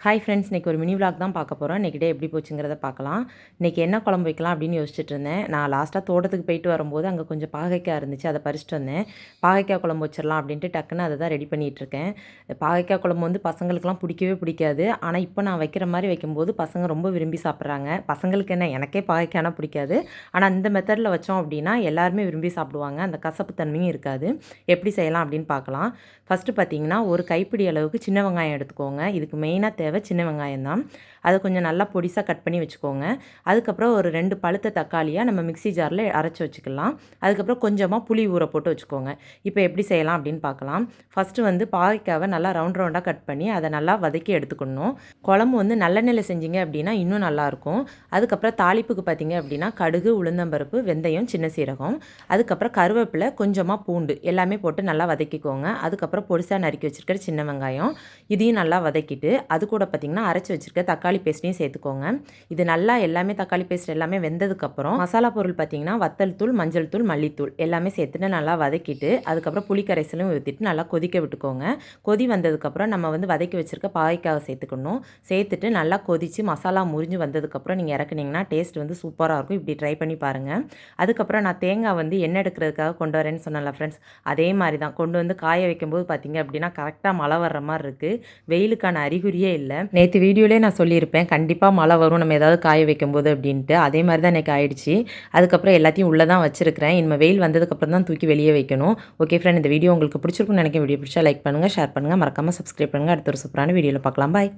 Hi friends, இன்றைக்கி ஒரு mini vlog தான் பார்க்க போகிறோம். இன்றைக்கி டே எப்படி போச்சுங்கிறத பார்க்கலாம். இன்றைக்கி என்ன குழம்பு வைக்கலாம் அப்படின்னு யோசிச்சுட்டு இருந்தேன். நான் லாஸ்ட்டாக தோட்டத்துக்கு போயிட்டு வரும்போது அங்கே கொஞ்சம் பாகக்காய் இருந்துச்சு, அதை பறிச்சுட்டு வந்தேன். பாகக்காய் குழம்பு வச்சிடலாம் அப்படின்ட்டு டக்குன்னு அதை தான் ரெடி பண்ணிகிட்ருக்கேன். பாகக்காய் குழம்பு வந்து பசங்களுக்குலாம் பிடிக்கவே பிடிக்காது. ஆனால் இப்போ நான் வைக்கிற மாதிரி வைக்கும்போது பசங்க ரொம்ப விரும்பி சாப்பிட்றாங்க. பசங்களுக்கு என்ன, எனக்கே பாகக்காய்னா பிடிக்காது. ஆனால் இந்த மெத்தடில் வச்சோம் அப்படின்னா எல்லாருமே விரும்பி சாப்பிடுவாங்க. அந்த கசப்பு தன்மையும் இருக்காது. எப்படி செய்யலாம் அப்படின்னு பார்க்கலாம். ஃபஸ்ட்டு பார்த்தீங்கன்னா, ஒரு கைப்பிடி அளவுக்கு சின்ன வெங்காயம் எடுத்துக்கோங்க. இதுக்கு மெயினாக தேவை சின்ன வெங்காயம் தான். அதை கொஞ்சம் நல்லா பொடிசாக கட் பண்ணி வச்சுக்கோங்க. அதுக்கப்புறம் ஒரு 2 பழுத்த தக்காளியாக நம்ம மிக்ஸி ஜாரில் அரைச்சி வச்சுக்கலாம். அதுக்கப்புறம் கொஞ்சமாக புளி ஊற போட்டு வச்சுக்கோங்க. இப்போ எப்படி செய்யலாம் அப்படின்னு பார்க்கலாம். ஃபஸ்ட்டு வந்து பாகக்காவை நல்லா ரவுண்டாக கட் பண்ணி அதை நல்லா வதக்கி எடுத்துக்கணும். குழம்பு வந்து நல்லெண்ணெயில் செஞ்சீங்க அப்படின்னா இன்னும் நல்லாயிருக்கும். அதுக்கப்புறம் தாளிப்புக்கு பார்த்தீங்க அப்படின்னா கடுகு, உளுந்தம்பருப்பு, வெந்தயம், சின்ன சீரகம், அதுக்கப்புறம் கருவேப்பிலை, கொஞ்சமாக பூண்டு எல்லாமே போட்டு நல்லா வதக்கிக்கோங்க. அதுக்கப்புறம் பொடிசாக நறுக்கி வச்சுருக்கிற சின்ன வெங்காயம் இதையும் நல்லா வதக்கிட்டு அது கூட பார்த்திங்கன்னா அரைச்சி வச்சுருக்க தக்காளி பேஸ்ட்டையும் சேர்த்துக்கோங்க. இது நல்லா எல்லாமே தக்காளி பேஸ்ட் எல்லாமே வெந்ததுக்கப்புறம் மசாலா பொருள் பார்த்திங்கன்னா வத்தல் தூள், மஞ்சள் தூள், மல்லித்தூள் எல்லாமே சேர்த்துட்டு நல்லா வதக்கிட்டு அதுக்கப்புறம் புளி கரைசலும் ஊற்றிட்டு நல்லா கொதிக்க விட்டுக்கோங்க. கொதி வந்ததுக்கப்புறம் நம்ம வந்து வதக்கி வச்சுருக்க பாகக்காவை சேர்த்துக்கணும். சேர்த்துட்டு நல்லா கொதித்து மசாலா முறிஞ்சு வந்ததுக்கப்புறம் நீங்கள் இறக்குனீங்கன்னா டேஸ்ட் வந்து சூப்பராக இருக்கும். இப்படி ட்ரை பண்ணி பாருங்கள். அதுக்கப்புறம் நான் தேங்காய் வந்து எண்ணெய் எடுக்கிறதுக்காக கொண்டு வரேன்னு சொன்னேன்ல ஃப்ரெண்ட்ஸ், அதே மாதிரி தான் கொண்டு வந்து காய வைக்கும்போது பார்த்திங்க அப்படின்னா கரெக்டாக மழை வர்ற மாதிரி இருக்குது. வெயிலுக்கான அறிகுறியே இல்லை. நேற்று வீடியோலேயே நான் சொல்லியிருப்பேன் கண்டிப்பாக மழை வரும் நம்ம ஏதாவது காய வைக்கும்போது அப்படின்ட்டு. அதே மாதிரி தான் எனக்கு ஆயிடுச்சு. அதுக்கப்புறம் எல்லாத்தையும் உள்ளே தான் வச்சுருக்கிறேன். இனிமேல் வெயில் வந்ததுக்கப்புறம் தான் தூக்கி வெளியே வைக்கணும். ஓகே ஃப்ரெண்ட், இந்த வீடியோ உங்களுக்கு பிடிச்சிருக்குன்னு நினைக்கிறேன். வீடியோ பிடிச்சா லைக் பண்ணுங்கள், ஷேர் பண்ணுங்கள், மறக்காமல் சப்ஸ்கிரைப் பண்ணுங்கள். அடுத்த ஒரு சூப்பரான வீடியோவில் பார்க்கலாம். பாய்.